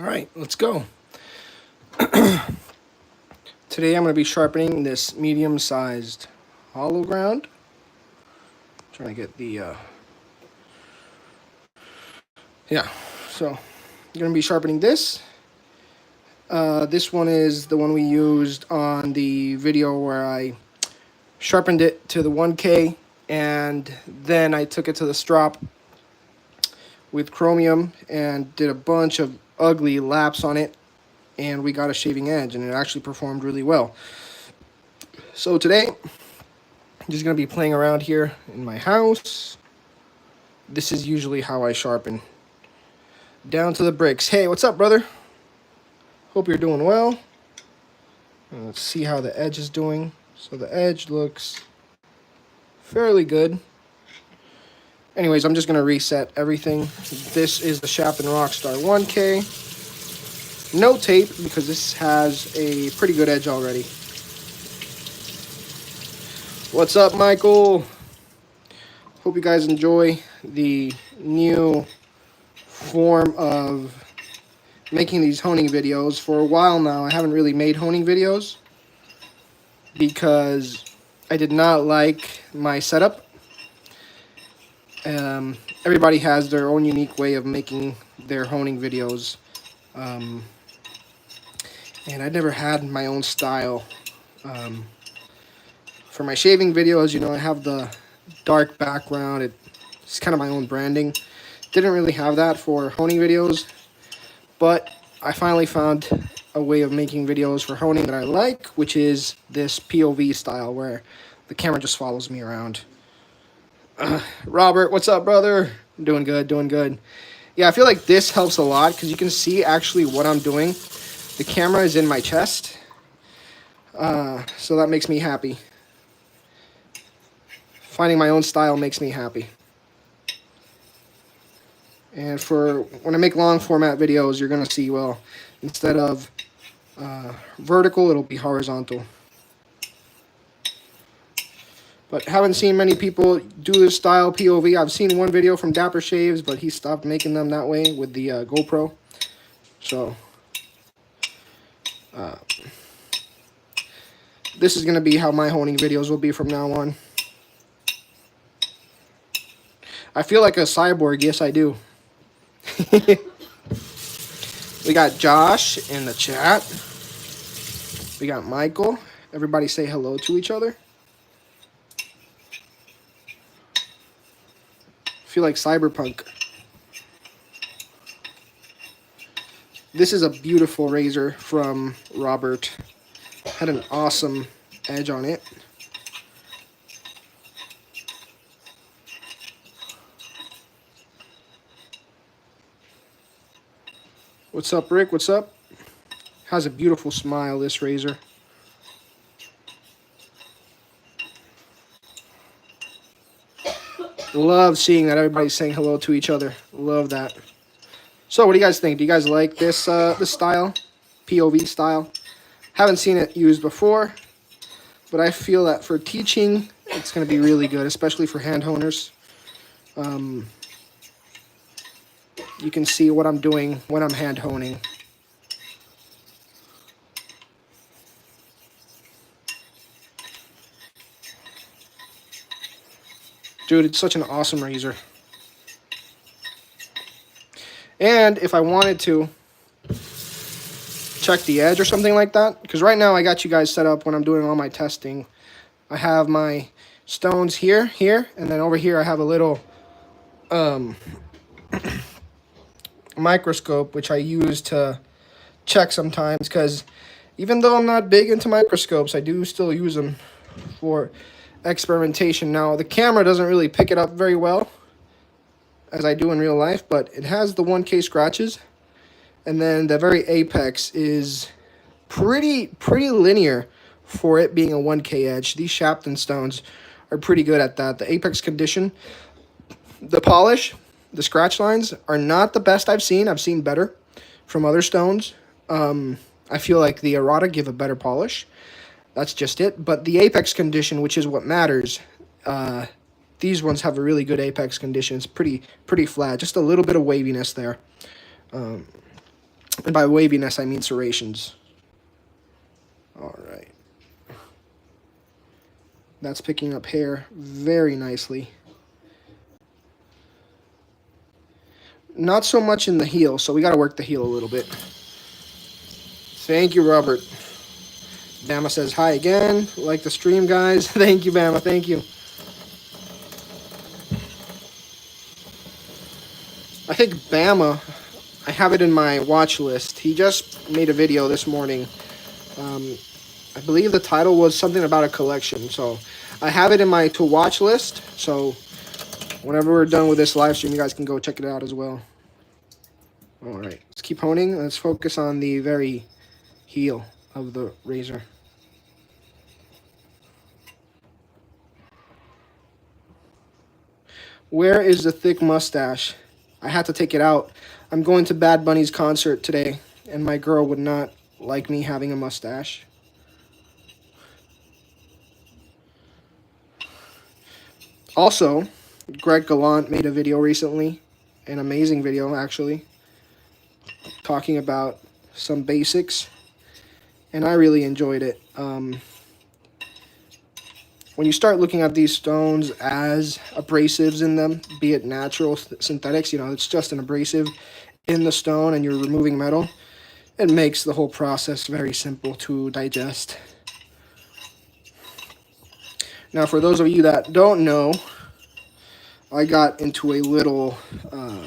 Alright, let's go. Today I'm going to be sharpening this medium-sized hollow ground. Trying to get the, yeah, so I'm going to be sharpening this. This one is the one we used on the video where I sharpened it to the 1K, and then I took it to the strop with Chromium and did a bunch of ugly laps on it, and we got a shaving edge, and it actually performed really well. So today, I'm just going to be playing around here in my house. This is usually how I sharpen. Down to the bricks. Hey, what's up, brother? Hope you're doing well. Let's see how the edge is doing. So the edge looks fairly good. Anyways, I'm just going to reset everything. This is the Sharpen Rockstar 1K. No tape, because this has a pretty good edge already. What's up, Michael? Hope you guys enjoy the new form of making these honing videos. For a while now, I haven't really made honing videos because I did not like my setup. Everybody has their own unique way of making their honing videos. And I never had my own style. For my shaving videos, you know, I have the dark background. It's kind of my own branding. Didn't really have that for honing videos, but I finally found a way of making videos for honing that I like, which is this POV style where the camera just follows me around. Robert, what's up, brother? Doing good, doing good. Yeah, I feel like this helps a lot because you can see actually what I'm doing. The camera is in my chest, so that makes me happy. Finding my own style makes me happy. And for when I make long format videos, you're going to see, well, instead of vertical, it'll be horizontal. But haven't seen many people do this style POV. I've seen one video from Dapper Shaves, but he stopped making them that way with the GoPro. So this is going to be how my honing videos will be from now on. I feel like a cyborg. Yes, I do. We got Josh in the chat. We got Michael. Everybody say hello to each other. Feel like cyberpunk. This is a beautiful razor from Robert. Had an awesome edge on it. What's up, Rick? What's up? Has a beautiful smile, this razor. Love seeing that everybody's saying hello to each other. Love that. So, what do you guys think? Do you guys like this this style? POV style? Haven't seen it used before, but I feel that for teaching, it's going to be really good, especially for hand honers. You can see what I'm doing when I'm hand honing. Dude, it's such an awesome razor. And if I wanted to check the edge or something like that, because right now I got you guys set up when I'm doing all my testing. I have my stones here, and then over here I have a little microscope, which I use to check sometimes, because even though I'm not big into microscopes, I do still use them for experimentation. Now, the camera doesn't really pick it up very well, as I do in real life, but it has the 1K scratches, and then the very apex is pretty linear for it being a 1K edge. These Sharpening stones are pretty good at that. The apex condition, the polish, the scratch lines are not the best I've seen. I've seen better from other stones. I feel like the errata give a better polish. That's just it. But the apex condition, which is what matters, these ones have a really good apex condition. It's pretty flat. Just a little bit of waviness there. And by waviness, I mean serrations. All right. That's picking up hair very nicely. Not so much in the heel, so we got to work the heel a little bit. Thank you, Robert. Bama says hi again. Like the stream, guys. Thank you, Bama. Thank you. I think Bama, I have it in my watch list. He just made a video this morning. I believe the title was something about a collection. So I have it in my to watch list. So whenever we're done with this live stream, you guys can go check it out as well. All right, let's keep honing. Let's focus on the very heel of the razor. Where is the thick mustache? I had to take it out. I'm going to Bad Bunny's concert today, and my girl would not like me having a mustache. Also, Greg Gallant made a video recently, an amazing video actually, talking about some basics, and I really enjoyed it. When you start looking at these stones as abrasives in them, be it natural, synthetics, you know, it's just an abrasive in the stone and you're removing metal, it makes the whole process very simple to digest. Now, for those of you that don't know, I got into a little, I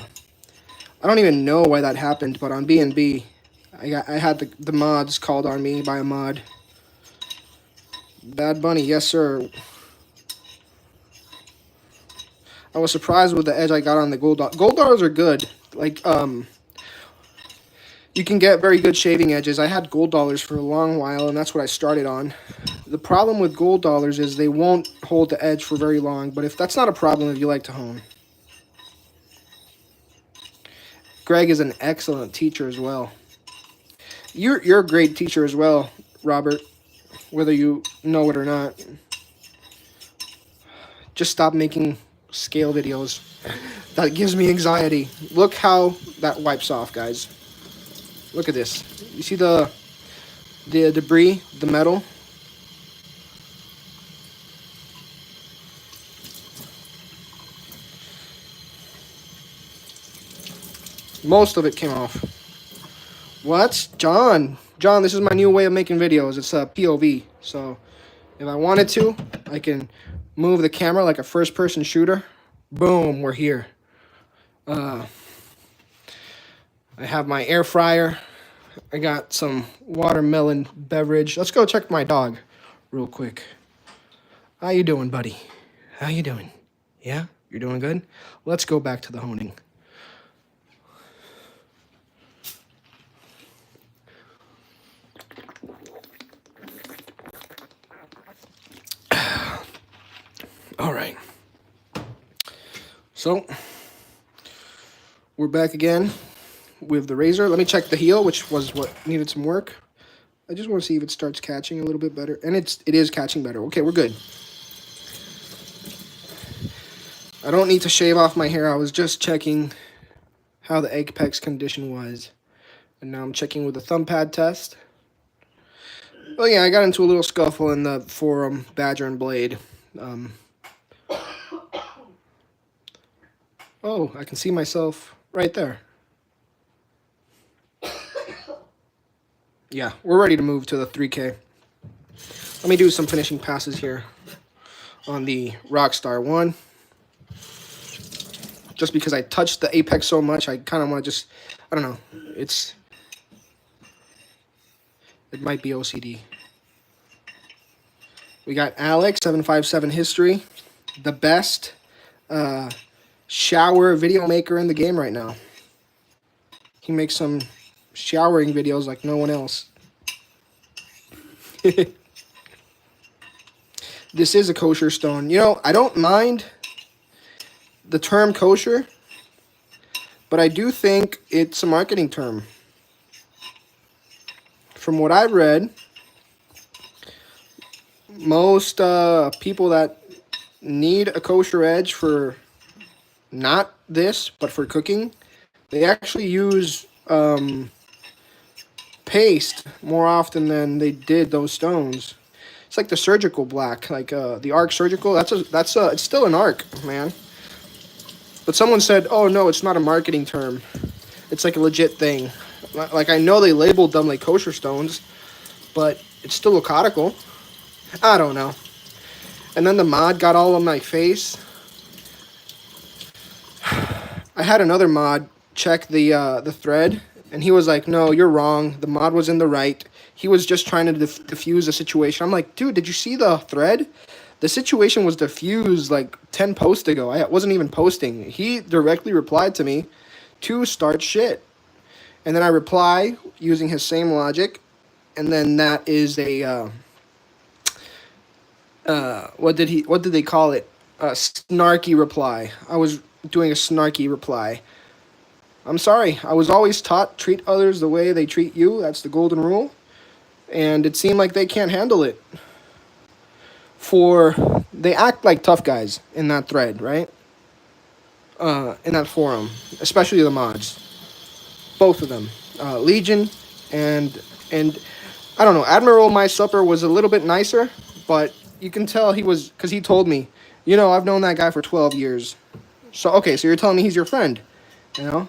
don't even know why that happened, but on B&B, I had the mods called on me by a mod. Bad Bunny, yes sir. I was surprised with the edge I got on the gold dollars. Gold dollars are good. Like, you can get very good shaving edges. I had gold dollars for a long while, and that's what I started on. The problem with gold dollars is they won't hold the edge for very long, but if that's not a problem if you like to hone. Greg is an excellent teacher as well. You're a great teacher as well, Robert, whether you know it or not. Just stop making scale videos. That gives me anxiety. Look how that wipes off, guys. Look at this. You see the debris, the metal? Most of it came off. What? John, this is my new way of making videos. It's a POV. So if I wanted to, I can move the camera like a first-person shooter. Boom, we're here. I have my air fryer. I got some watermelon beverage. Let's go check my dog real quick. How you doing, buddy? How you doing? Yeah? You're doing good? Let's go back to the honing. All right. So, we're back again with the razor. Let me check the heel, which was what needed some work. I just want to see if it starts catching a little bit better. And it is catching better. Okay, we're good. I don't need to shave off my hair. I was just checking how the apex condition was. And now I'm checking with the thumb pad test. Oh yeah, I got into a little scuffle in the forum, Badger and Blade. Oh, I can see myself right there. Yeah, we're ready to move to the 3K. Let me do some finishing passes here on the Rockstar 1. Just because I touched the apex so much, I kind of want to just, I don't know, it might be OCD. We got Alex, 757 History, the best shower video maker in the game right now. He makes some showering videos like no one else. This is a kosher stone. You know, I don't mind the term kosher, but I do think it's a marketing term. From what I've read, most people that need a kosher edge for not this, but for cooking, they actually use paste more often than they did those stones. It's like the surgical black, like the arc surgical. It's still an arc, man. But someone said, "Oh no, it's not a marketing term. It's like a legit thing." Like I know they labeled them like kosher stones, but it's still a conical. I don't know. And then the mod got all on my face. I had another mod check the thread, and he was like, "No, you're wrong. The mod was in the right. He was just trying to diffuse the situation." I'm like, "Dude, did you see the thread? The situation was diffused like 10 posts ago. I wasn't even posting." He directly replied to me to start shit. And then I reply using his same logic, and then that is a what did they call it? A snarky reply. I was doing a snarky reply. I'm sorry. I was always taught treat others the way they treat you. That's the golden rule. And it seemed like they can't handle it. They act like tough guys in that thread, right? In that forum, especially the mods, both of them, Legion and I don't know. Admiral My Supper was a little bit nicer, but you can tell he was, because he told me, I've known that guy for 12 years. So okay, so you're telling me he's your friend, you know?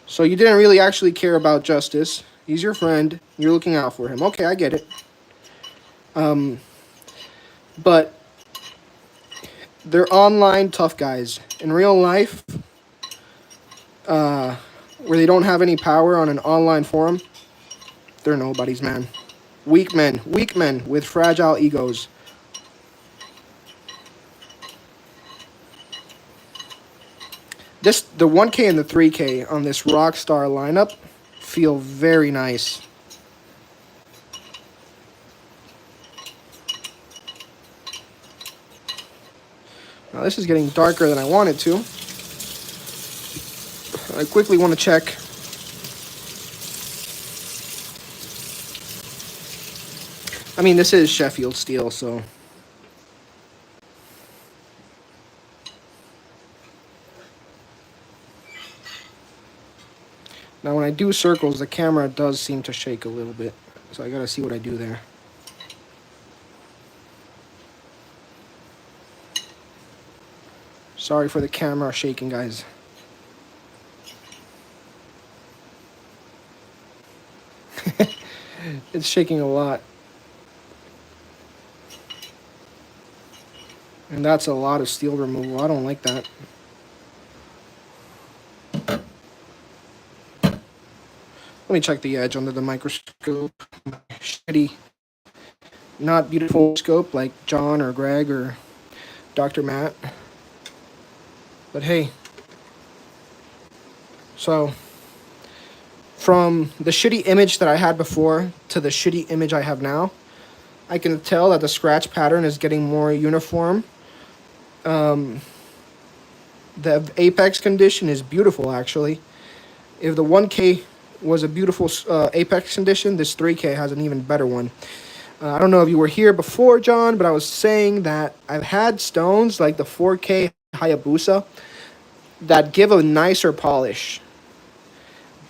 So you didn't really actually care about justice. He's your friend. You're looking out for him. Okay, I get it. But they're online tough guys. In real life, where they don't have any power on an online forum, they're nobodies, man. Weak men with fragile egos. The 1K and the 3K on this Rockstar lineup feel very nice. Now this is getting darker than I want it to. I quickly want to check. I mean, this is Sheffield steel, so. Now when I do circles, the camera does seem to shake a little bit. So I gotta see what I do there. Sorry for the camera shaking, guys. It's shaking a lot. And that's a lot of steel removal. I don't like that. Let me check the edge under the microscope. Shitty, not beautiful scope like John or Greg or Dr. Matt. But hey. So, from the shitty image that I had before to the shitty image I have now, I can tell that the scratch pattern is getting more uniform. The apex condition is beautiful, actually. If the 1K was a beautiful apex condition, this 3K has an even better one. I don't know if you were here before, John, but I was saying that I've had stones like the 4K Hayabusa that give a nicer polish.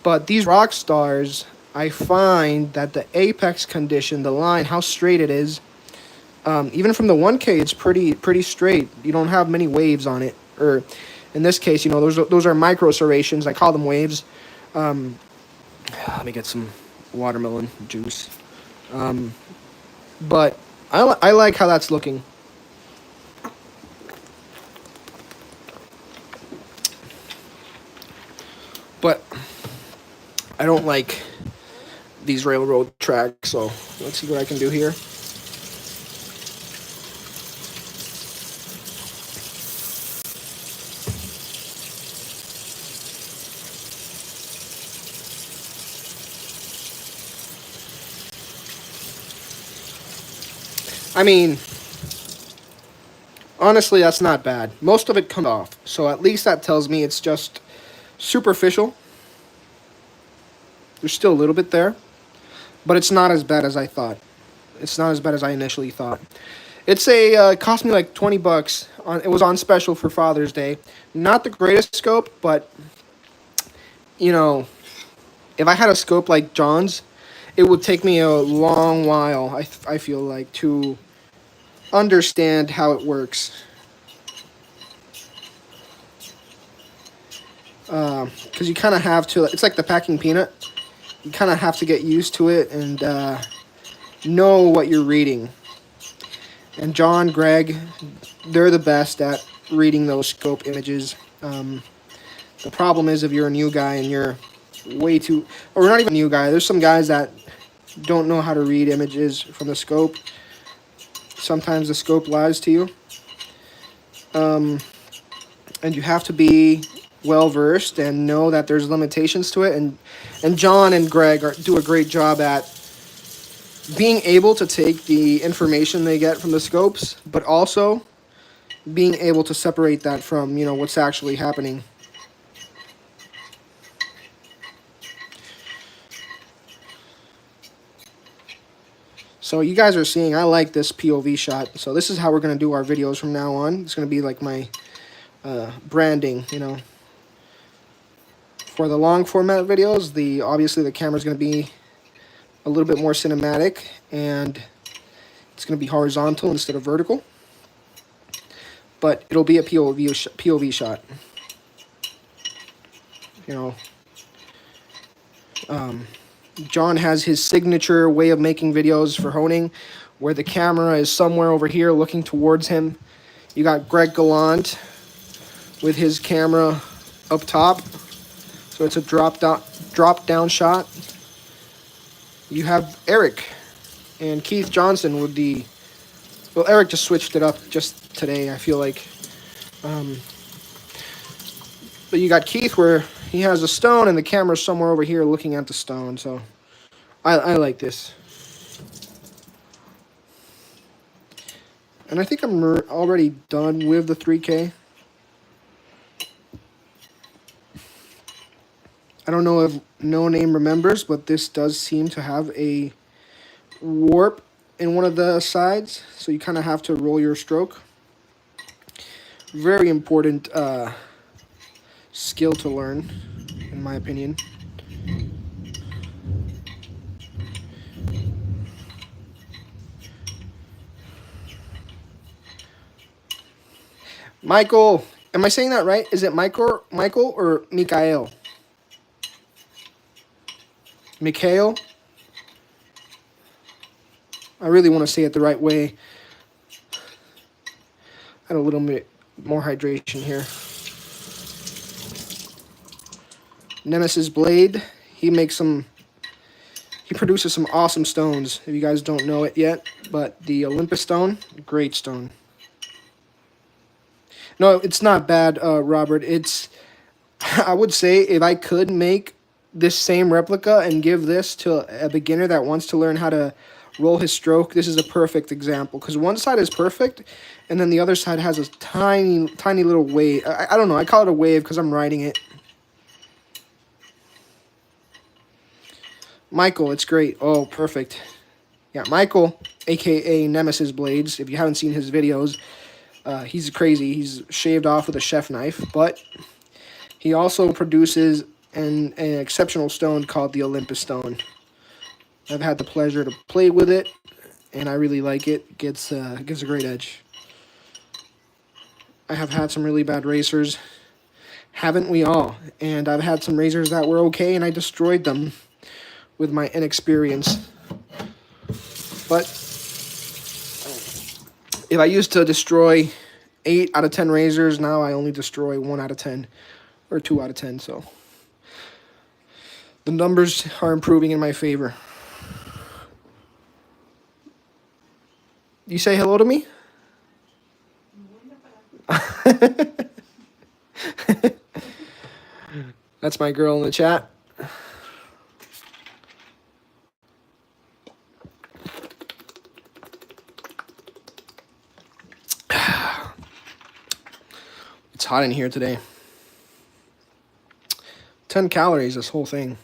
But these rock stars, I find that the apex condition, the line, how straight it is, even from the 1K, it's pretty straight. You don't have many waves on it. Or in this case, those are micro serrations. I call them waves. Let me get some watermelon juice. But I like how that's looking. But I don't like these railroad tracks, so let's see what I can do here. I mean, honestly, that's not bad. Most of it comes off, so at least that tells me it's just superficial. There's still a little bit there, but it's not as bad as I thought. It's not as bad as I initially thought. It's it cost me like $20. It was on special for Father's Day. Not the greatest scope, but if I had a scope like John's, it would take me a long while, I feel like, to understand how it works. Because you kind of have to, it's like the packing peanut. You kind of have to get used to it and know what you're reading. And John, Greg, they're the best at reading those scope images. The problem is if you're a new guy and you're way too, or not even a new guy, there's some guys that don't know how to read images from the scope. Sometimes the scope lies to you. And you have to be well versed and know that there's limitations to it. And John and Greg do a great job at being able to take the information they get from the scopes, but also being able to separate that from, you know, what's actually happening. So you guys are seeing, I like this POV shot. So this is how we're going to do our videos from now on. It's going to be like my branding, you know. For the long format videos, obviously the camera's going to be a little bit more cinematic, and it's going to be horizontal instead of vertical. But it'll be a POV shot. You know, John has his signature way of making videos for honing, where the camera is somewhere over here looking towards him. You got Greg Gallant with his camera up top, so it's a drop down shot. You have Eric and Keith Johnson with the, well, Eric just switched it up just today, I feel like. But you got Keith where he has a stone and the camera's somewhere over here looking at the stone, so I like this. And I think I'm already done with the 3K. I don't know if No Name remembers, but this does seem to have a warp in one of the sides, so you kind of have to roll your stroke. Very important skill to learn, in my opinion. Michael, am I saying that right? Is it Michael or Mikhail? Mikhail? I really want to say it the right way. Add a little bit more hydration here. Nemesis Blade, he produces some awesome stones, if you guys don't know it yet, but the Olympus stone, great stone. No, it's not bad, Robert. I would say if I could make this same replica and give this to a beginner that wants to learn how to roll his stroke, this is a perfect example, because one side is perfect and then the other side has a tiny little wave. I don't know, I call it a wave because I'm riding it. Michael, it's great. Oh, perfect. Yeah, Michael, aka Nemesis Blades, if you haven't seen his videos, he's crazy. He's shaved off with a chef knife, but he also produces an exceptional stone called the Olympus stone. I've had the pleasure to play with it, and I really like it. It gives a great edge. I have had some really bad racers, haven't we all? And I've had some racers that were okay, and I destroyed them with my inexperience. But if I used to destroy 8 out of 10 razors, now I only destroy 1 out of 10 or 2 out of 10. So the numbers are improving in my favor. You say hello to me? That's my girl in the chat. It's hot in here today. 10 calories, this whole thing.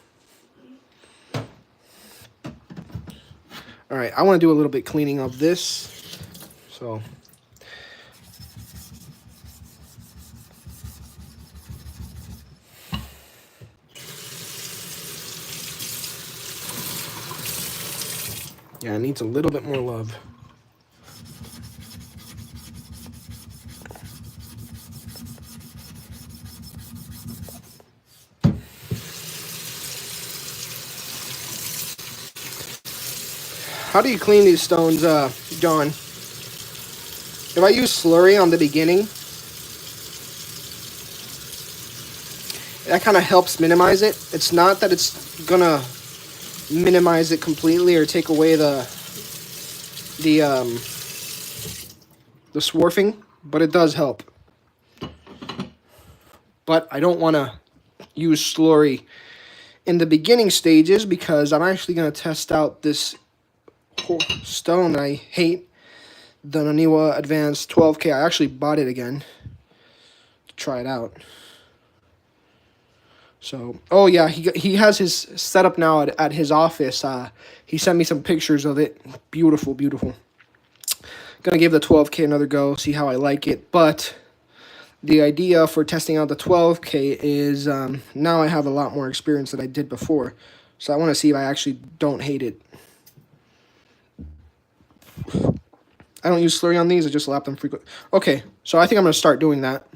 All right, I want to do a little bit cleaning of this. So Yeah, it needs a little bit more love. How do you clean these stones, John? If I use slurry on the beginning, that kind of helps minimize it. It's not that it's gonna minimize it completely or take away the the swarfing, but it does help. But I don't want to use slurry in the beginning stages because I'm actually going to test out this stone that I hate, the Naniwa Advanced 12K. I actually bought it again to try it out. So, oh yeah, he has his setup now at his office. He sent me some pictures of it. Beautiful, beautiful. Gonna give the 12K another go, see how I like it. But the idea for testing out the 12K is now I have a lot more experience than I did before. So I want to see if I actually don't hate it. I don't use slurry on these, I just lap them frequently. Okay, so I think I'm going to start doing that.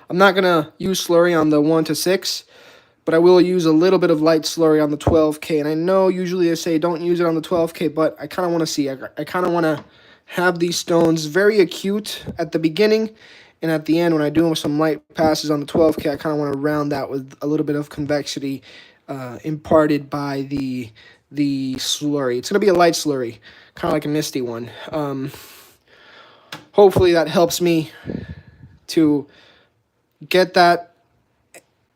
I'm not going to use slurry on the 1 to 6, but I will use a little bit of light slurry on the 12K. And I know usually they say don't use it on the 12K, but I kind of want to see. I kind of want to have these stones very acute at the beginning, and at the end when I do some light passes on the 12K, I kind of want to round that with a little bit of convexity imparted by the slurry. It's going to be a light slurry, kind of like a misty one. Hopefully that helps me to get that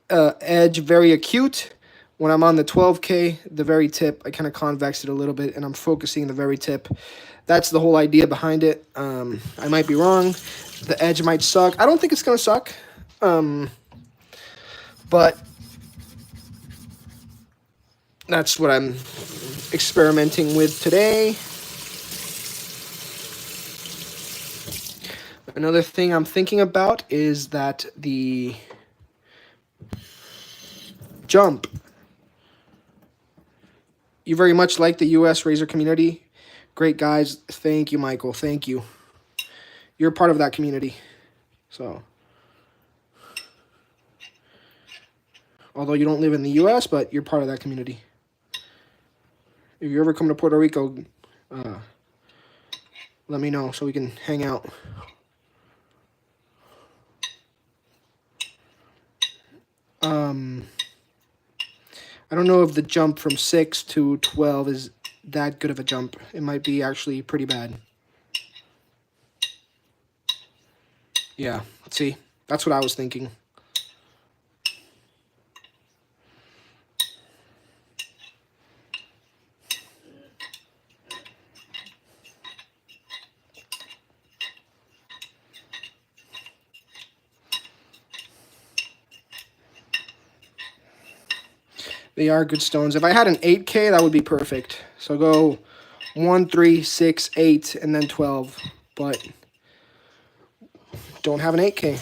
edge very acute. When I'm on the 12K, the very tip, I kind of convex it a little bit, and I'm focusing the very tip. That's the whole idea behind it. I might be wrong. The edge might suck. I don't think it's going to suck. But that's what I'm experimenting with today. Another thing I'm thinking about is that the jump. You very much like the US Razor community. Great guys. Thank you, Michael. Thank you. You're part of that community. So, although you don't live in the US, but you're part of that community. If you ever come to Puerto Rico, let me know so we can hang out. I don't know if the jump from 6 to 12 is that good of a jump. It might be actually pretty bad. Yeah, see, that's what I was thinking. They are good stones. If I had an 8K, that would be perfect. So go 1, 3, 6, 8, and then 12. But don't have an 8K.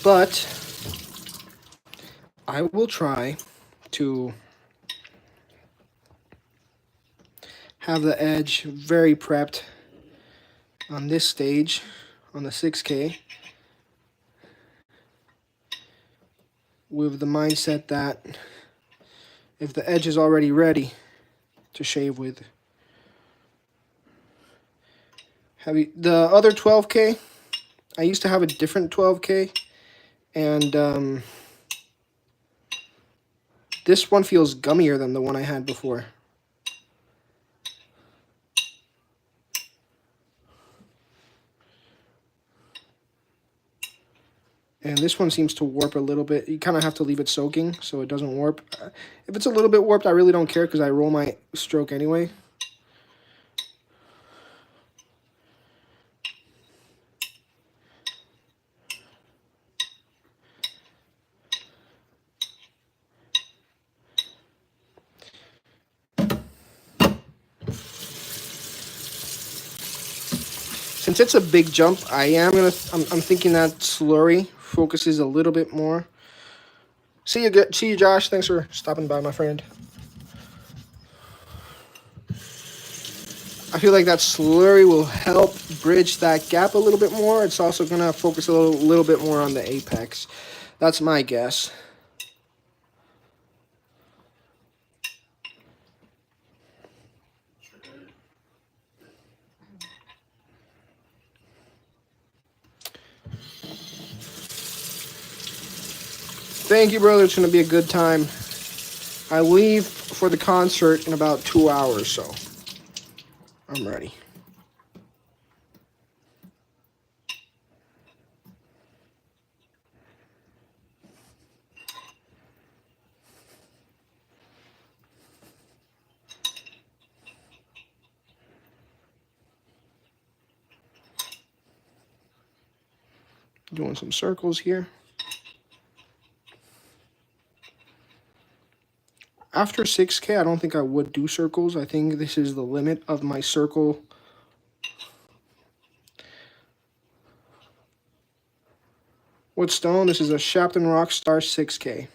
But I will try to have the edge very prepped on this stage, on the 6K, with the mindset that if the edge is already ready to shave with. The other 12K, I used to have a different 12K, and this one feels gummier than the one I had before. And this one seems to warp a little bit. You kind of have to leave it soaking so it doesn't warp. If it's a little bit warped, I really don't care because I roll my stroke anyway. since it's a big jump, I'm thinking that slurry focuses a little bit more. See you, Josh. Thanks for stopping by, my friend. I feel like that slurry will help bridge that gap a little bit more. It's also gonna focus a little bit more on the apex. That's my guess. Thank you, brother. It's gonna be a good time. I leave for the concert in about 2 hours, so I'm ready. Doing some circles here. After 6K, I don't think I would do circles. I think this is the limit of my circle. What stone? This is a Sharpening Rockstar 6K.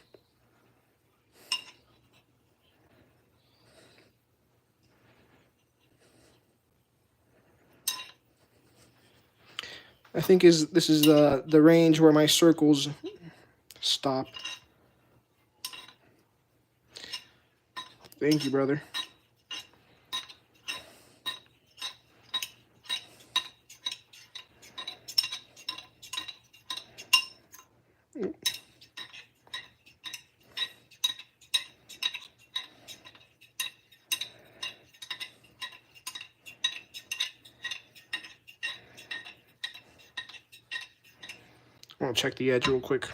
I think this is the range where my circles stop. Thank you, brother. I'll check the edge real quick.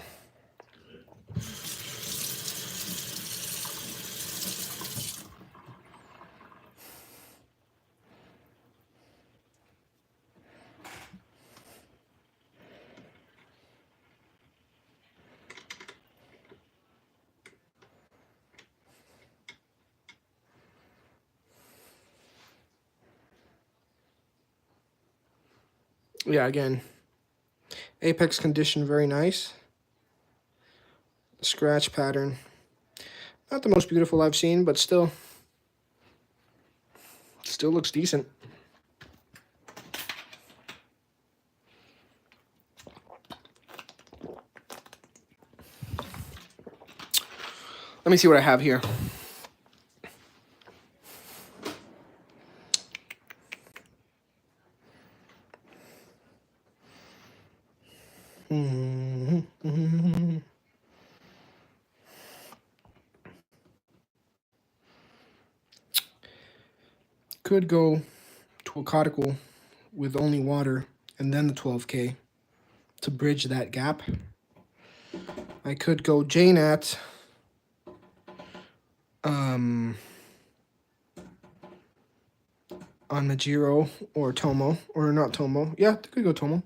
Yeah, again, apex condition, very nice. Scratch pattern, not the most beautiful I've seen, but still looks decent. Let me see what I have here. Could go to a conical with only water and then the 12K to bridge that gap. I could go JNAT on Majiro or Tomo, or not Tomo. Yeah, I could go Tomo.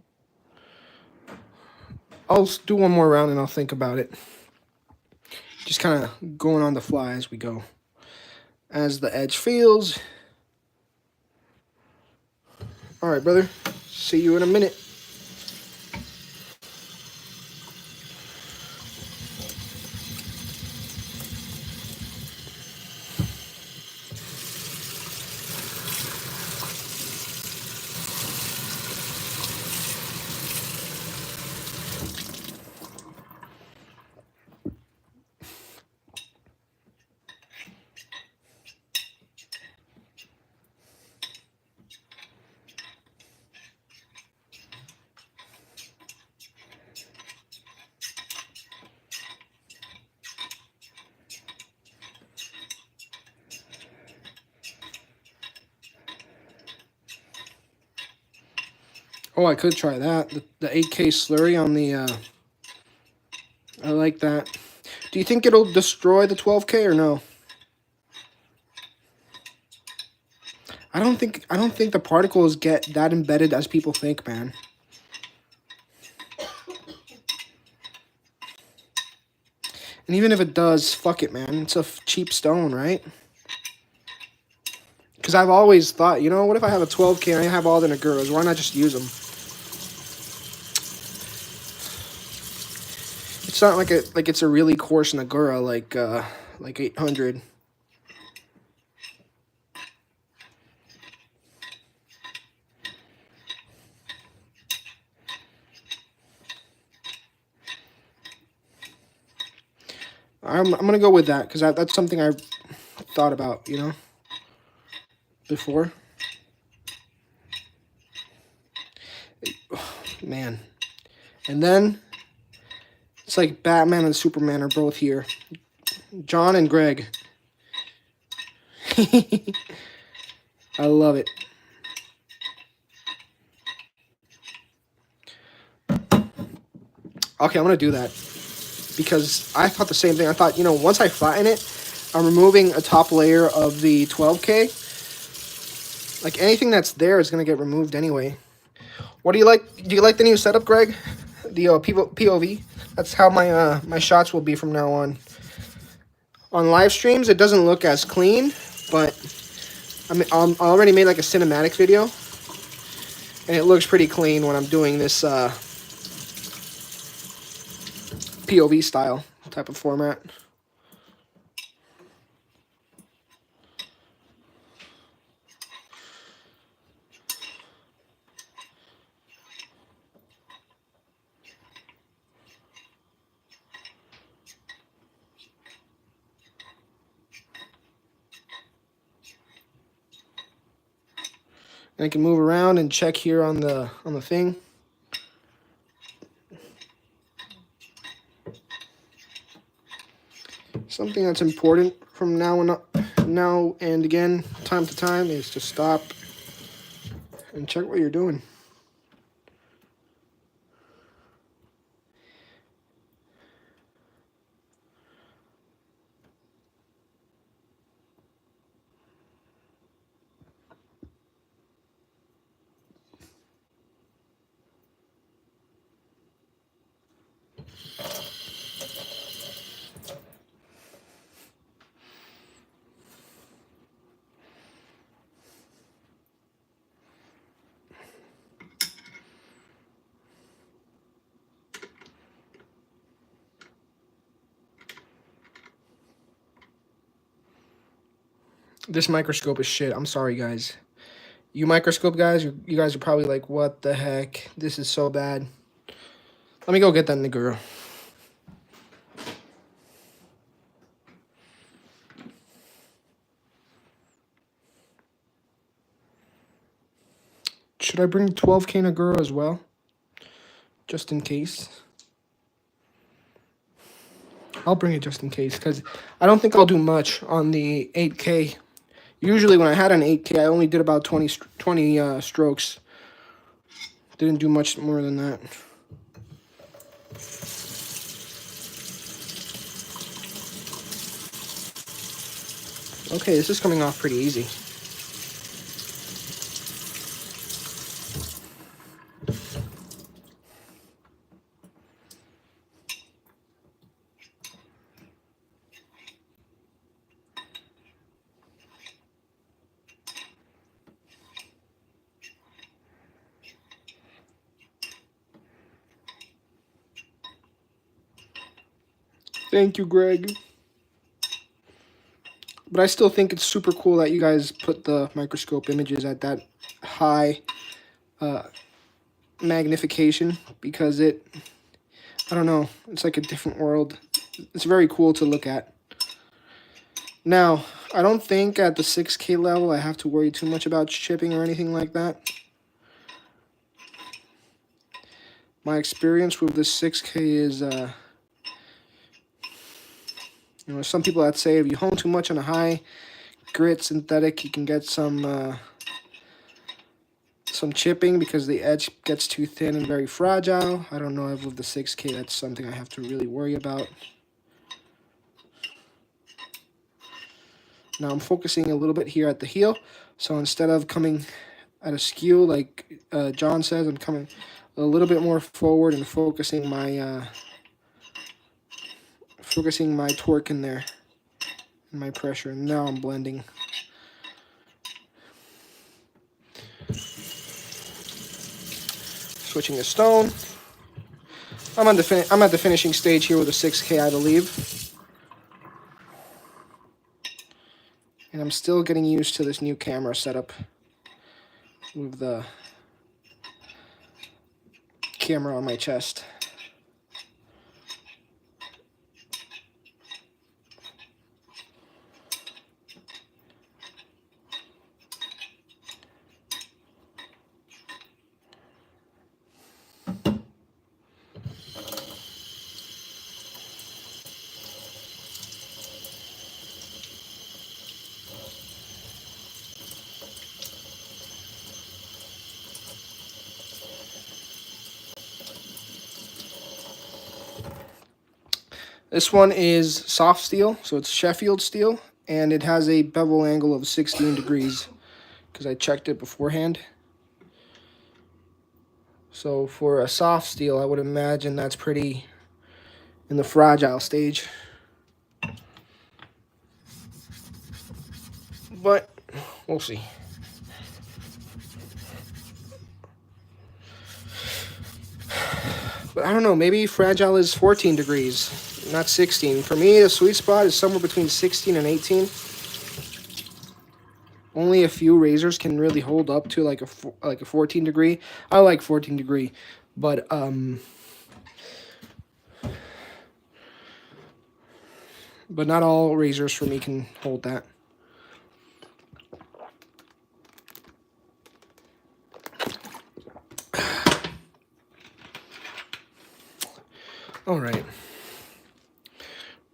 I'll do one more round and I'll think about it. Just kind of going on the fly as we go. As the edge feels. All right, brother. See you in a minute. Oh, I could try that. The 8K slurry on the, I like that. Do you think it'll destroy the 12K or no? I don't think the particles get that embedded as people think, man. And even if it does, fuck it, man. It's a cheap stone, right? Because I've always thought, you know, what if I have a 12K and I have all the naguras? Why not just use them? It's not like it's a really coarse nagura like 800. I'm gonna go with that because that's something I've thought about, you know, before. Man, and then it's like Batman and Superman are both here. John and Greg. I love it. Okay, I'm gonna do that because I thought the same thing. I thought, you know, once I flatten it, I'm removing a top layer of the 12K. Like anything that's there is gonna get removed anyway. What do you like? Do you like the new setup, Greg? The POV. That's how my shots will be from now on. On live streams, it doesn't look as clean, but I already made like a cinematic video, and it looks pretty clean when I'm doing this POV style type of format. And I can move around and check here on the thing. Something that's important from now and again, time to time, is to stop and check what you're doing. This microscope is shit. I'm sorry, guys. You microscope guys, you guys are probably like, what the heck? This is so bad. Let me go get that nagura. Should I bring 12K nagura as well? Just in case. I'll bring it just in case, because I don't think I'll do much on the 8K. Usually when I had an 8K, I only did about 20 strokes. Didn't do much more than that. Okay, this is coming off pretty easy. Thank you, Greg. But I still think it's super cool that you guys put the microscope images at that high magnification, because I don't know, it's like a different world. It's very cool to look at. Now, I don't think at the 6K level I have to worry too much about chipping or anything like that. My experience with the 6K is, you know, some people that say if you hone too much on a high grit synthetic, you can get some chipping because the edge gets too thin and very fragile. I don't know if with the 6K that's something I have to really worry about. Now I'm focusing a little bit here at the heel, so instead of coming at a skew like John says, I'm coming a little bit more forward and focusing my torque in there, and my pressure. And now I'm blending. Switching the stone. I'm at the finishing stage here with a 6K, I believe. And I'm still getting used to this new camera setup with the camera on my chest. This one is soft steel, so it's Sheffield steel, and it has a bevel angle of 16 degrees because I checked it beforehand. So for a soft steel, I would imagine that's pretty in the fragile stage. But we'll see. But I don't know, maybe fragile is 14 degrees, not 16. For me, the sweet spot is somewhere between 16 and 18. Only a few razors can really hold up to like a 14 degree. I like 14 degree, but not all razors for me can hold that. All right,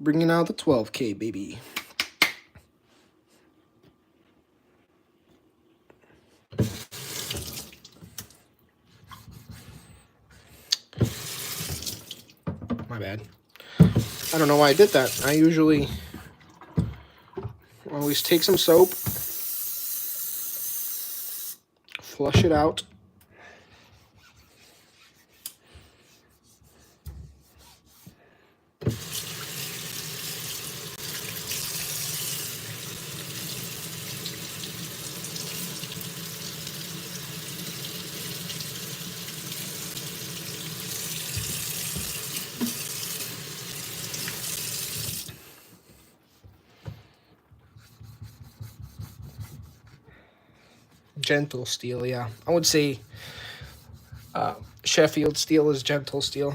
bringing out the 12K, baby. My bad. I don't know why I did that. I usually always take some soap, flush it out. Gentle steel, yeah. I would say Sheffield steel is gentle steel.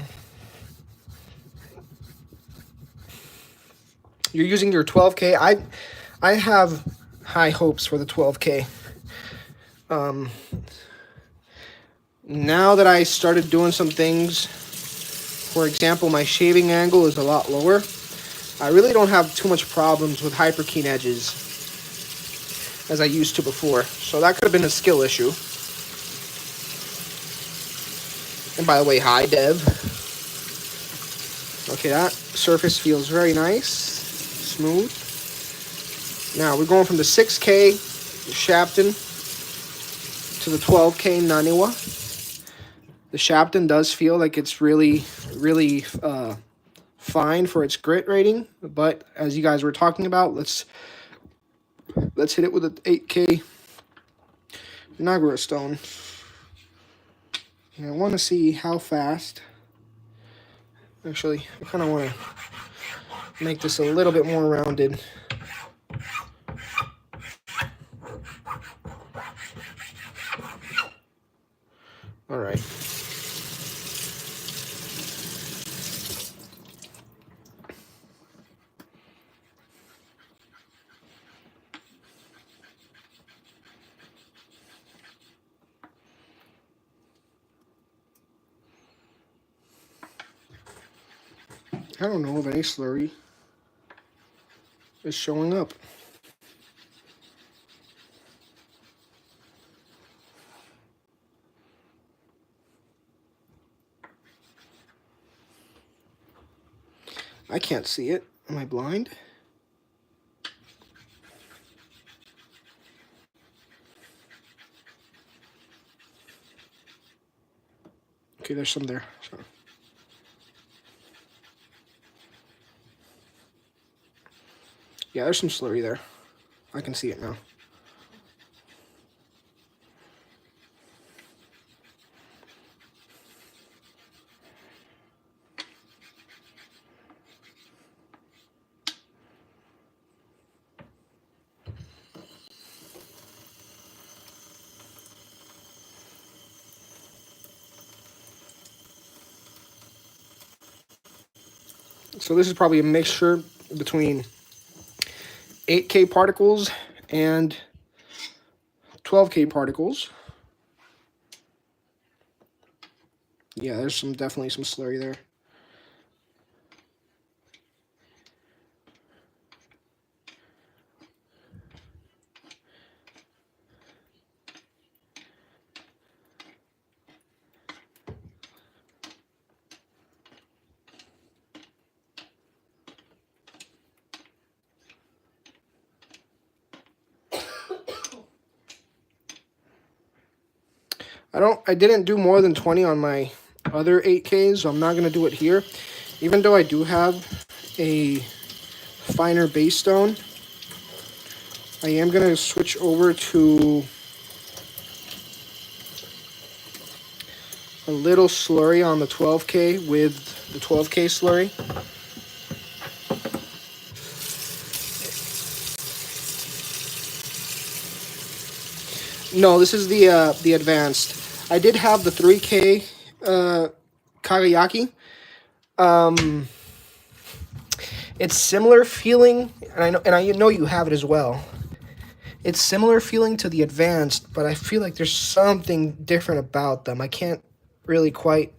You're using your 12K. I have high hopes for the 12K. Now that I started doing some things, for example, my shaving angle is a lot lower. I really don't have too much problems with hyperkeen edges as I used to before. So that could have been a skill issue. And by the way, hi, Dev. Okay, that surface feels very nice, smooth. Now we're going from the 6K Shapton to the 12K Naniwa. The Shapton does feel like it's really, really fine for its grit rating, but as you guys were talking about, let's hit it with an 8K nagura stone. And I want to see how fast. Actually, I kind of want to make this a little bit more rounded. All right. I don't know if any slurry is showing up. I can't see it. Am I blind? Okay, there's some there. So. Yeah, there's some slurry there. I can see it now. So this is probably a mixture between 8K particles and 12K particles. Yeah, there's definitely some slurry there. I didn't do more than 20 on my other 8Ks, so I'm not going to do it here. Even though I do have a finer base stone, I am going to switch over to a little slurry on the 12K with the 12K slurry. No, this is the advanced. I did have the 3K Kagayaki. It's similar feeling, and I know you have it as well. It's similar feeling to the advanced, but I feel like there's something different about them. I can't really quite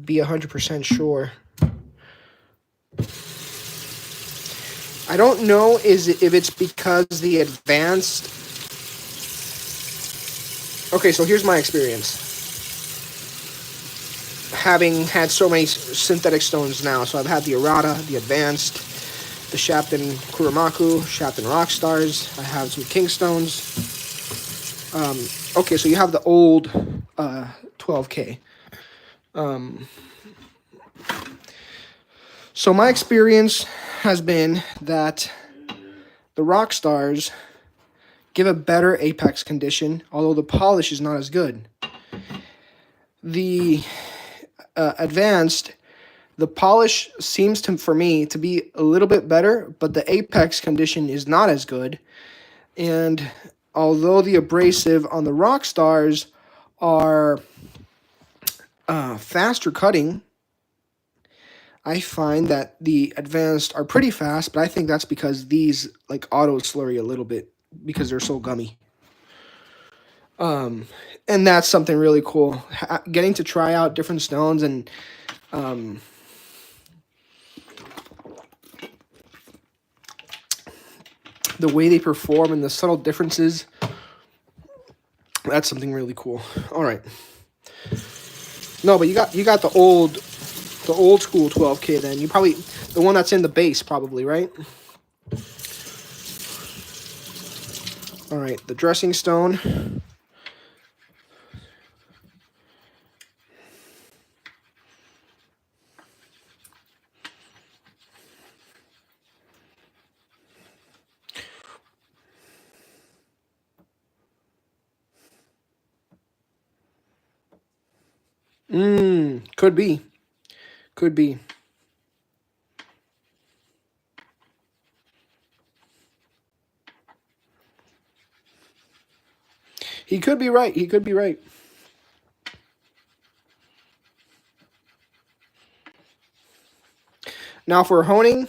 be 100% sure. I don't know if it's because the advanced. Okay, so here's my experience. Having had so many synthetic stones now, so I've had the errata, the advanced, the Shapton Kuramaku, Shapton Rockstars. I have some Kingstones. Okay, so you have the old 12K. So my experience has been that the Rockstars give a better apex condition, although the polish is not as good. The advanced, the polish seems to, for me, to be a little bit better, but the apex condition is not as good. And although the abrasive on the Rockstars are faster cutting, I find that the advanced are pretty fast, but I think that's because these like auto slurry a little bit because they're so gummy. And that's something really cool. Getting to try out different stones and the way they perform and the subtle differences. That's something really cool. All right. No, but you got the old school 12K then. You probably the one that's in the base probably, right? All right, the dressing stone. Could be. Could be. He could be right. He could be right. Now for honing,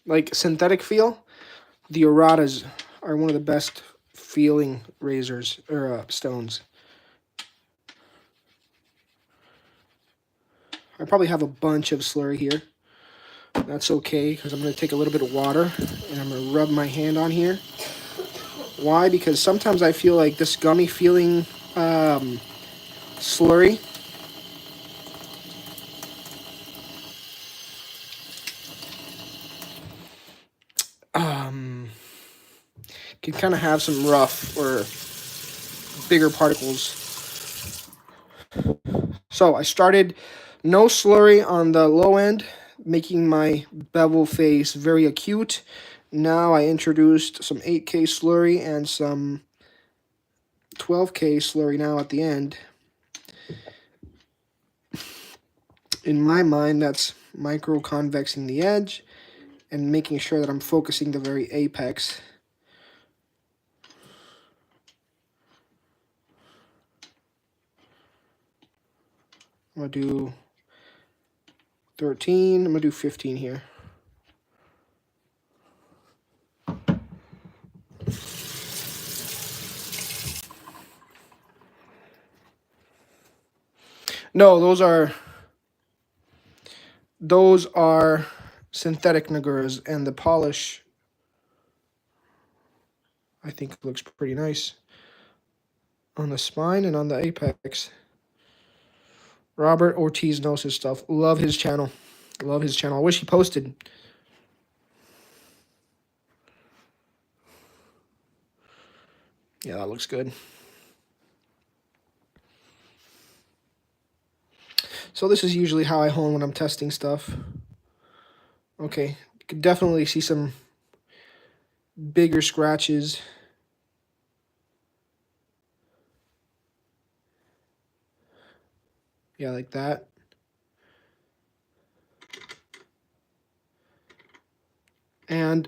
like synthetic feel, the erratas are one of the best feeling razors or stones. I probably have a bunch of slurry here. That's okay, because I'm going to take a little bit of water and I'm going to rub my hand on here. Why? Because sometimes I feel like this gummy feeling slurry can kind of have some rough or bigger particles. So I started no slurry on the low end, making my bevel face very acute. Now I introduced some 8K slurry and some 12K slurry now at the end. In my mind, that's micro-convexing the edge and making sure that I'm focusing the very apex. I'm going to do 13. I'm going to do 15 here. No, those are synthetic naguras, and the polish, I think, looks pretty nice on the spine and on the apex. Robert Ortiz knows his stuff. Love his channel. Love his channel. I wish he posted. Yeah, that looks good. So this is usually how I hone when I'm testing stuff. Okay, you can definitely see some bigger scratches. Yeah, like that. And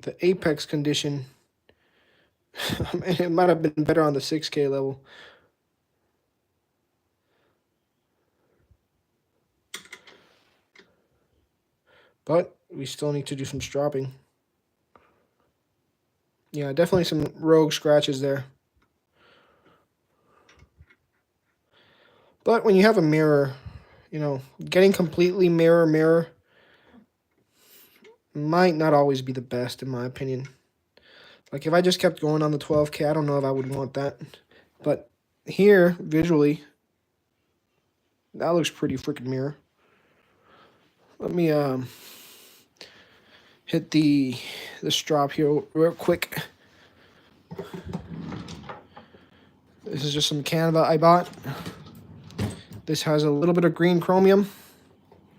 the apex condition, it might have been better on the 6K level. But we still need to do some stropping. Yeah, definitely some rogue scratches there. But when you have a mirror, you know, getting completely mirror might not always be the best, in my opinion. Like, if I just kept going on the 12K, I don't know if I would want that. But here, visually, that looks pretty freaking mirror. Let me hit the strop here real quick. This is just some Canva I bought. This has a little bit of green chromium.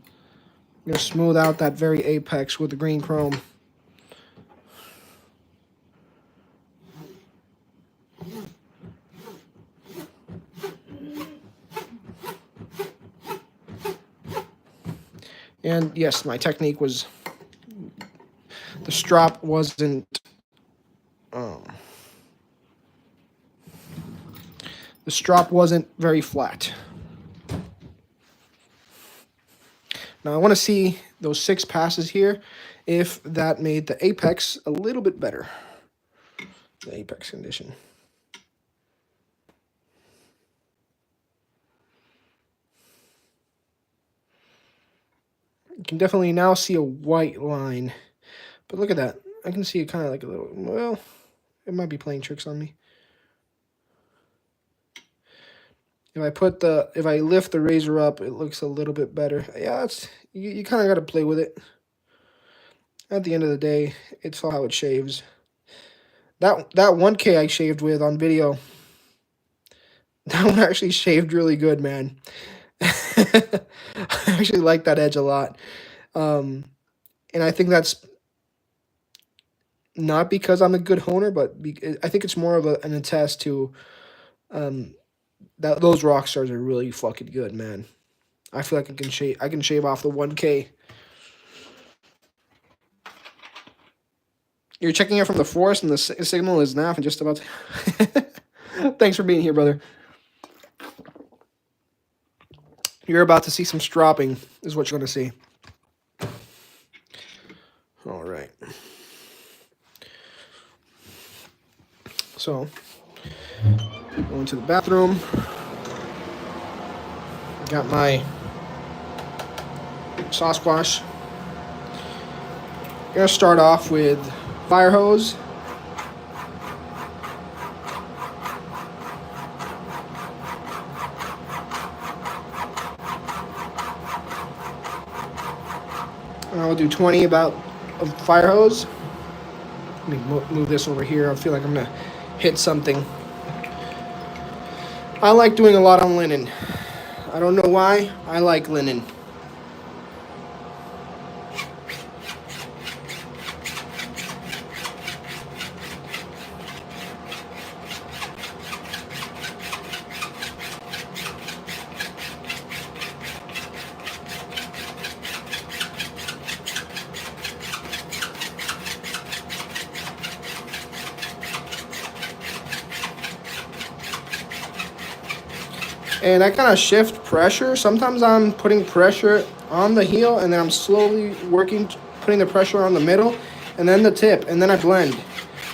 I'm going to smooth out that very apex with the green chrome. And yes, my technique was, the strop wasn't, very flat. Now I want to see those 6 passes here, if that made the apex a little bit better. The apex condition. You can definitely now see a white line. But look at that. I can see it kind of like a little, well, it might be playing tricks on me. If I lift the razor up, it looks a little bit better. Yeah, you kind of got to play with it. At the end of the day, it's all how it shaves. That 1K I shaved with on video, that one actually shaved really good, man. I actually like that edge a lot. And I think that's not because I'm a good honer, but I think it's more of an attest to that those rock stars are really fucking good, man. I feel like I can shave off the 1K. You're checking it from the forest, and the signal is now just about to... Thanks for being here, brother. You're about to see some stropping, is what you're going to see. All right. So, going to the bathroom. Got my Sasquatch. I'm going to start off with fire hose. And I'll do 20 about of fire hose. Let me move this over here. I feel like I'm going to hit something. I like doing a lot on linen. I don't know why. I like linen. And I kind of shift pressure. Sometimes I'm putting pressure on the heel, and then I'm slowly putting the pressure on the middle, and then the tip, and then I blend.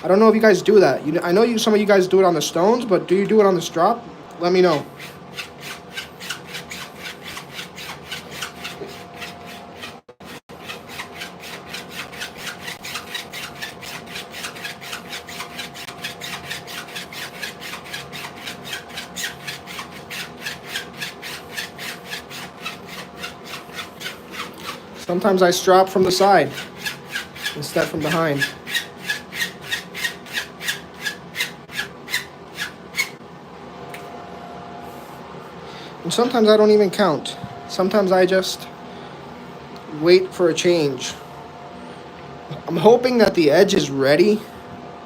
I don't know if you guys do that. I know some of you guys do it on the stones, but do you do it on the strop? Let me know. Sometimes I strop from the side instead from behind. And sometimes I don't even count. Sometimes I just wait for a change. I'm hoping that the edge is ready.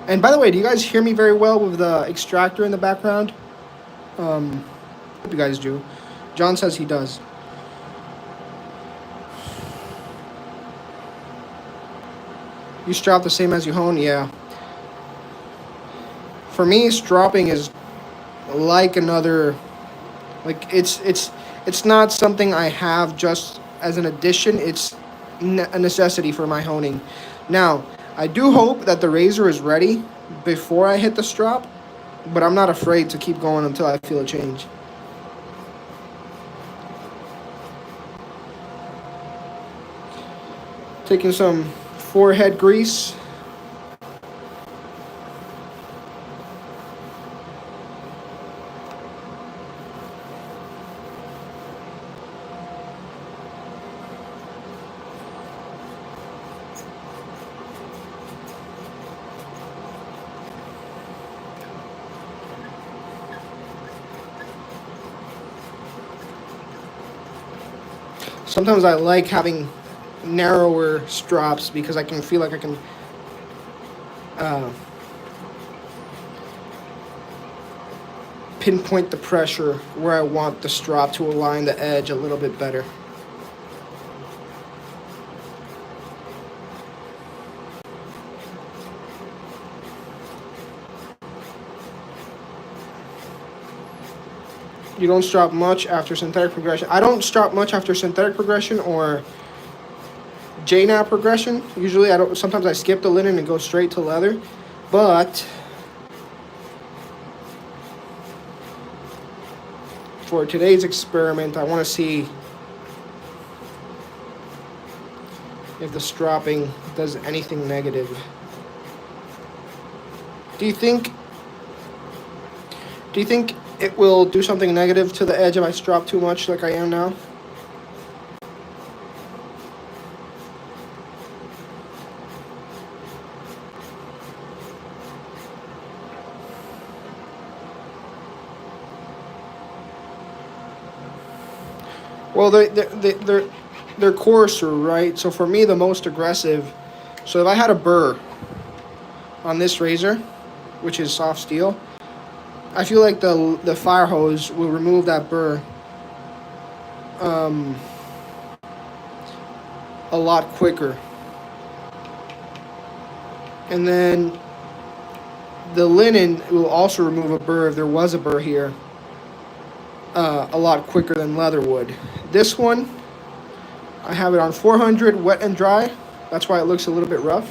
And by the way, do you guys hear me very well with the extractor in the background? Hope you guys do. John says he does. You strop the same as you hone? Yeah. For me, stropping is like another, like it's not something I have just as an addition. It's a necessity for my honing. Now, I do hope that the razor is ready before I hit the strop, but I'm not afraid to keep going until I feel a change. Taking some forehead grease. Sometimes I like having narrower strops because I can feel like I can pinpoint the pressure where I want the strop to align the edge a little bit better. You don't strop much after synthetic progression. I don't strop much after synthetic progression or JNAP progression. Usually I don't. Sometimes I skip the linen and go straight to leather. But for today's experiment, I want to see if the stropping does anything negative. Do you think it will do something negative to the edge if I strop too much like I am now? Well, they're coarser, right? So for me, the most aggressive. So if I had a burr on this razor, which is soft steel, I feel like the fire hose will remove that burr a lot quicker. And then the linen will also remove a burr if there was a burr here a lot quicker than leather would. This one, I have it on 400 wet and dry. That's why it looks a little bit rough.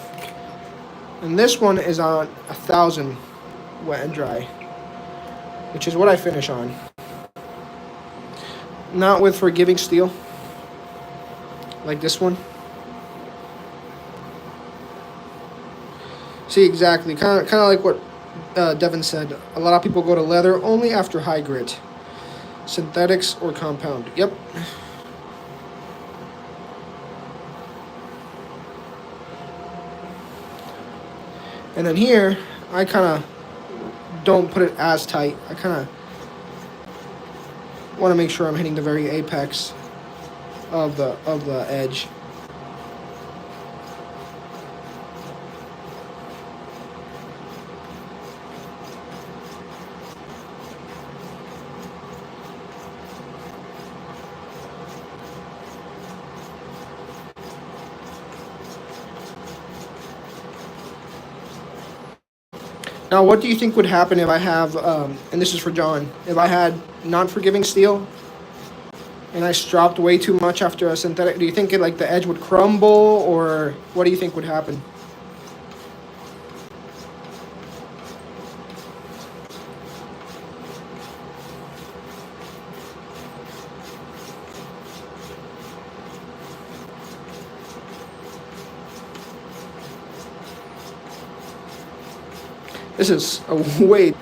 And this one is on 1000 wet and dry, which is what I finish on. Not with forgiving steel, like this one. See, exactly, kind of like what Devin said. A lot of people go to leather only after high grit, synthetics or compound. Yep. And then here, I kind of don't put it as tight. I kind of want to make sure I'm hitting the very apex of the edge. Now, what do you think would happen if I have, and this is for John, if I had non-forgiving steel and I stropped way too much after a synthetic? Do you think like the edge would crumble, or what do you think would happen? This is a way.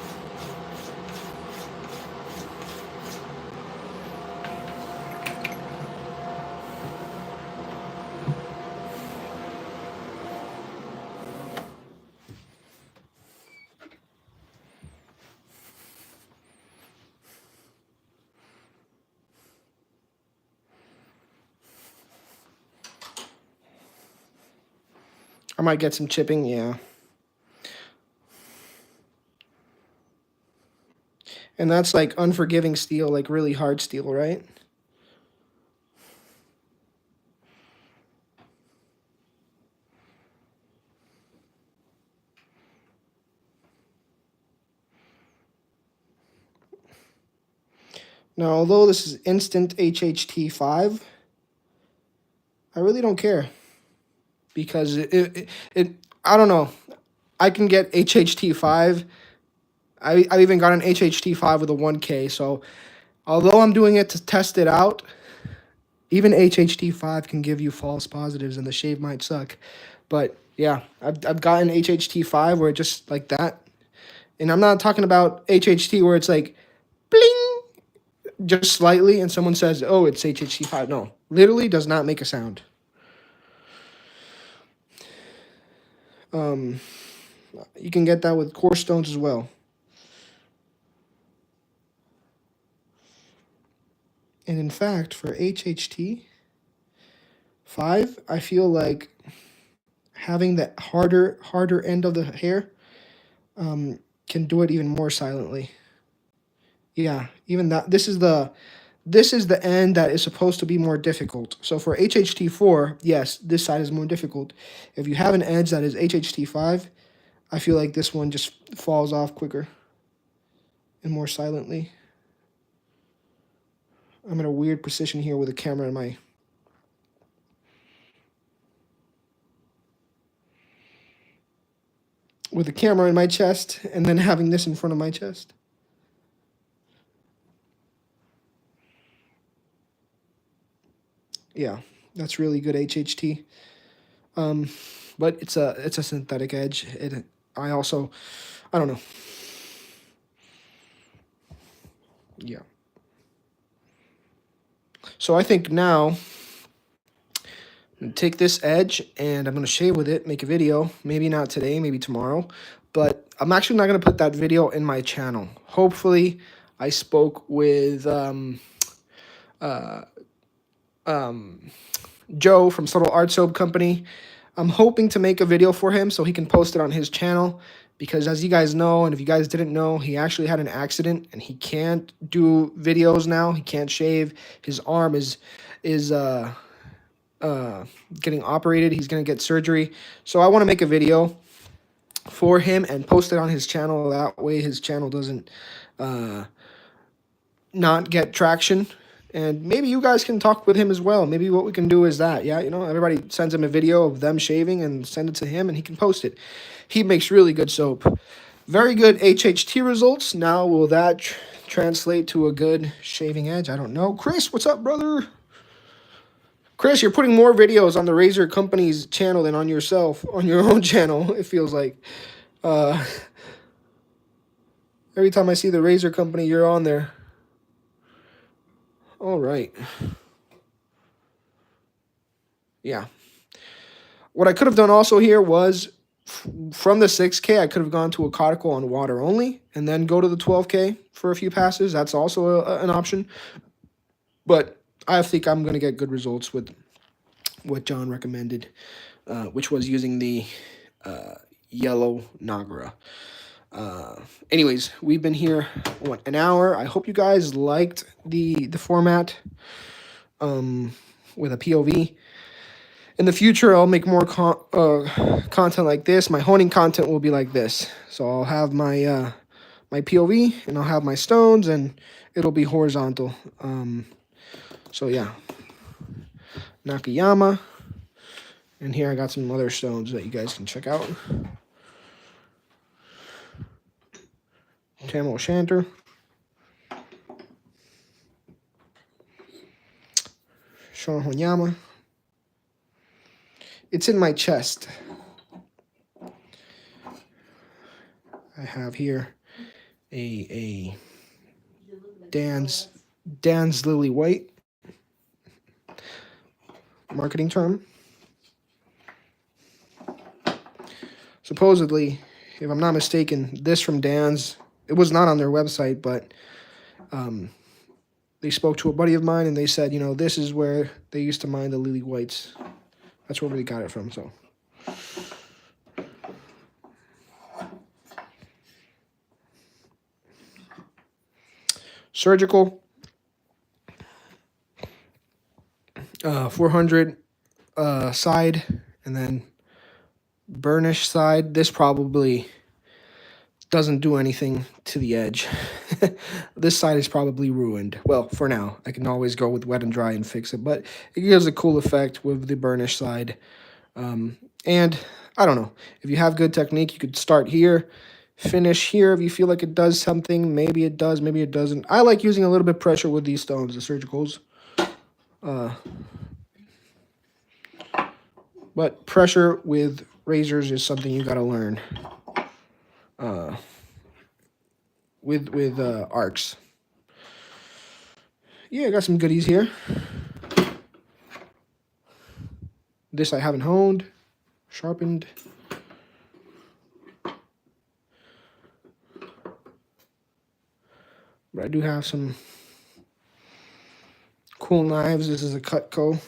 I might get some chipping, yeah. And that's like unforgiving steel, like really hard steel, right? Now, although this is instant HHT5, I really don't care because I don't know. I can get HHT5. I've even got an HHT5 with a 1K. So although I'm doing it to test it out, even HHT5 can give you false positives and the shave might suck. But yeah, I've gotten HHT5 where it just like that. And I'm not talking about HHT where it's like bling, just slightly, and someone says, oh, it's HHT5. No, literally does not make a sound. You can get that with core stones as well. And in fact, for HHT5, I feel like having that harder end of the hair can do it even more silently. Yeah, even that. This is the end that is supposed to be more difficult. So for HHT4, yes, this side is more difficult. If you have an edge that is HHT5, I feel like this one just falls off quicker and more silently. I'm in a weird position here with a camera in my... with the camera in my chest and then having this in front of my chest. Yeah, that's really good HHT. But it's a synthetic edge. I don't know. Yeah. So I think now I'm gonna take this edge and I'm gonna shave with it, make a video. Maybe not today, maybe tomorrow. But I'm actually not gonna put that video in my channel. Hopefully, I spoke with Joe from Subtle Art Soap Company. I'm hoping to make a video for him so he can post it on his channel, because as you guys know, and if you guys didn't know, he actually had an accident and he can't do videos now. He can't shave. His arm is getting operated. He's gonna get surgery. So I want to make a video for him and post it on his channel. That way his channel doesn't not get traction. And maybe you guys can talk with him as well. Maybe what we can do is that, yeah, you know, everybody sends him a video of them shaving and send it to him and he can post it. He makes really good soap. Very good HHT results. Now, will that translate to a good shaving edge? I don't know. Chris, what's up, brother? Chris, you're putting more videos on the Razor Company's channel than on yourself, on your own channel, it feels like. Every time I see the Razor Company, you're on there. All right. Yeah. What I could have done also here was from the 6K, I could have gone to a caudicle on water only and then go to the 12K for a few passes. That's also an option. But I think I'm going to get good results with what John recommended, which was using the yellow nagura. Anyways, we've been here, what, an hour. I hope you guys liked the format with a POV. In the future, I'll make more content like this. My honing content will be like this. So I'll have my my POV, and I'll have my stones, and it'll be horizontal. So yeah, Nakayama. And here I got some other stones that you guys can check out. Tamil Shanter. Shohonyama. It's in my chest. I have here a Dan's Lily White marketing term. Supposedly, if I'm not mistaken, this from Dan's, it was not on their website, but they spoke to a buddy of mine and they said, you know, this is where they used to mine the lily whites. That's where we got it from, so. Surgical. 400 side, and then burnish side. This probably doesn't do anything to the edge. This side is probably ruined. Well, for now. I can always go with wet and dry and fix it, but it gives a cool effect with the burnish side. And I don't know. If you have good technique, you could start here, finish here. If you feel like it does something, maybe it does, maybe it doesn't. I like using a little bit of pressure with these stones, the surgicals. But pressure with razors is something you got to learn. With arcs. Yeah, I got some goodies here. This I haven't honed, sharpened. But I do have some cool knives. This is a Cutco.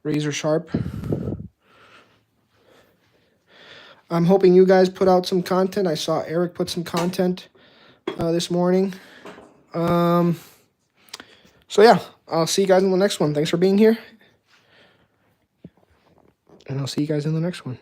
Razor sharp. I'm hoping you guys put out some content. I saw Eric put some content this morning. So yeah, I'll see you guys in the next one. Thanks for being here. And I'll see you guys in the next one.